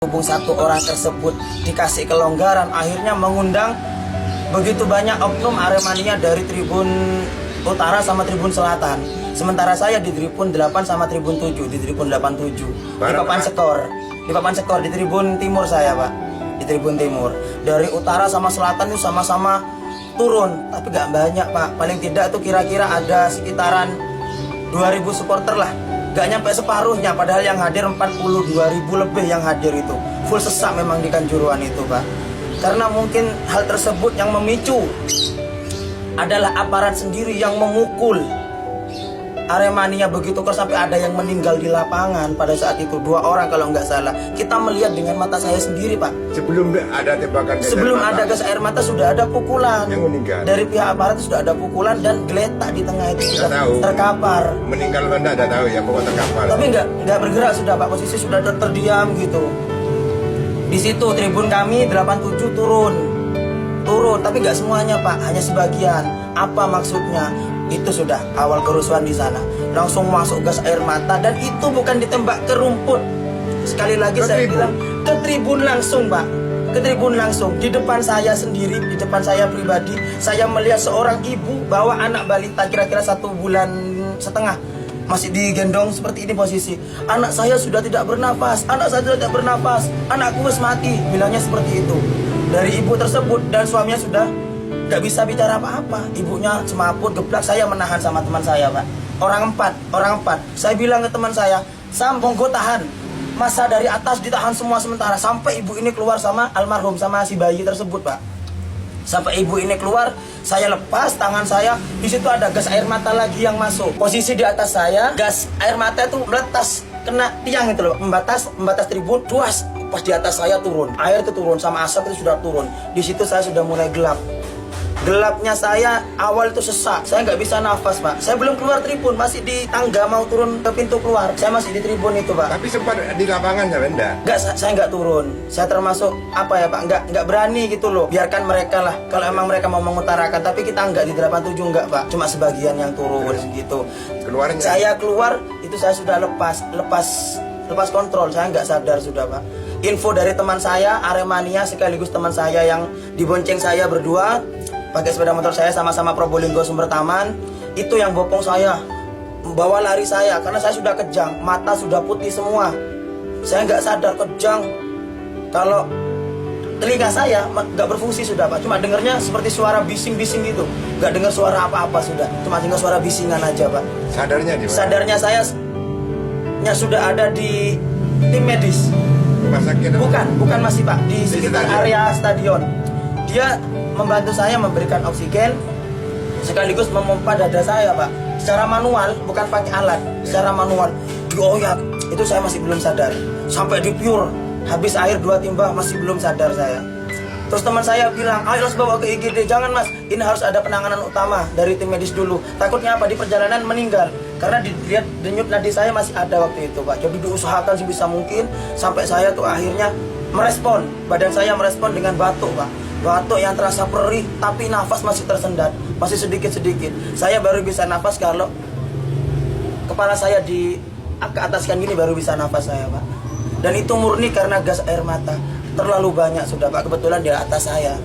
Hubung satu orang tersebut dikasih kelonggaran, akhirnya mengundang begitu banyak oknum Aremania dari Tribun Utara sama Tribun Selatan. Sementara saya di Tribun 8 sama Tribun 7, di Tribun 87. Di papan skor. Di papan skor di Tribun Timur saya, Pak. Di Tribun Timur. Dari Utara sama Selatan itu sama-sama turun, tapi gak banyak, Pak. Paling tidak itu kira-kira ada sekitaran 2000 supporter lah. Gak nyampe separuhnya, padahal yang hadir 42.000 lebih yang hadir itu. Full sesak memang di Kanjuruhan itu, Pak. Karena mungkin hal tersebut yang memicu adalah aparat sendiri yang memukul Aremania begitu keras sampai ada yang meninggal di lapangan pada saat itu. 2 orang kalau nggak salah. Kita melihat dengan mata saya sendiri, Pak. Sebelum ada tembakan gas Sebelum air mata. ada gas air mata sudah ada pukulan. Yang meninggal. Dari pihak aparat sudah ada pukulan dan geletak di tengah itu sudah terkapar. Meninggal Anda ada tahu ya, pokoknya terkapar. Tapi nggak bergerak sudah, Pak. Posisi sudah terdiam gitu. Di situ tribun kami 87 turun, tapi nggak semuanya, Pak, hanya sebagian. Apa maksudnya? Itu sudah awal kerusuhan di sana. Langsung masuk gas air mata dan itu bukan ditembak ke rumput. Sekali lagi saya bilang ke tribun langsung, Pak. Ke tribun langsung. Di depan saya sendiri, di depan saya pribadi, saya melihat seorang ibu bawa anak balita kira-kira 1 bulan setengah. Masih digendong seperti ini posisi. Anak saya sudah tidak bernafas, anak saya sudah tidak bernafas, anakku harus mati. Bilangnya seperti itu. Dari ibu tersebut dan suaminya sudah gak bisa bicara apa-apa. Ibunya semaput, geblak. Saya menahan sama teman saya, Pak. Orang empat. Saya bilang ke teman saya, Sam, monggo tahan. Masa dari atas ditahan semua sementara. Sampai ibu ini keluar sama almarhum, sama si bayi tersebut, Pak. Sampai ibu ini keluar, saya lepas tangan saya. Di situ ada gas air mata lagi yang masuk. Posisi di atas saya, gas air mata itu meletas, kena tiang itu loh, membatas tribun, duas. Pas di atas saya turun, air itu turun, sama asap itu sudah turun. Di situ saya sudah mulai gelap. Gelapnya saya awal itu sesak, saya nggak bisa nafas, Pak. Saya belum keluar tribun, masih di tangga mau turun ke pintu keluar. Saya masih di tribun itu, Pak. Tapi sempat di lapangan ya, Benda? Nggak, saya nggak turun. Saya termasuk apa ya, Pak? Nggak berani gitu loh. Biarkan mereka lah. Kalau emang mereka mau mengutarakan, tapi kita nggak di 87 nggak, Pak. Cuma sebagian yang turun gitu. Keluarnya? Saya keluar itu saya sudah lepas kontrol. Saya nggak sadar sudah, Pak. Info dari teman saya Aremania sekaligus teman saya yang dibonceng saya berdua pakai sepeda motor saya sama-sama Probolinggo Sumber Taman, itu yang bopong saya, bawa lari saya karena saya sudah kejang, mata sudah putih semua. Saya nggak sadar kejang. Kalau telinga saya nggak berfungsi sudah, Pak, cuma dengarnya seperti suara bising-bising gitu, nggak dengar suara apa-apa sudah, cuma dengar suara bisingan aja, Pak. Sadarnya di mana? Sadarnya saya sudah ada di tim medis. Rumah sakit? Bukan masih, Pak, di sekitar stadion. area stadion. Dia membantu saya memberikan oksigen sekaligus memompa dada saya, Pak, secara manual, bukan pakai alat, secara manual. Dioyak, itu saya masih belum sadar. Sampai di pure, habis air 2 timba masih belum sadar saya. Terus teman saya bilang, ayo harus bawa ke IGD. Jangan, Mas, ini harus ada penanganan utama dari tim medis dulu. Takutnya apa, di perjalanan meninggal. Karena dilihat denyut nadi saya masih ada waktu itu, Pak. Jadi diusahakan sebisa mungkin sampai saya tuh akhirnya merespon. Badan saya merespon dengan batuk, Pak. Batuk yang terasa perih, tapi nafas masih tersendat, masih sedikit-sedikit. Saya baru bisa nafas kalau kepala saya di ke ataskan gini, baru bisa nafas saya, Pak. Dan itu murni karena gas air mata. Terlalu banyak sudah, Pak. Kebetulan di atas saya.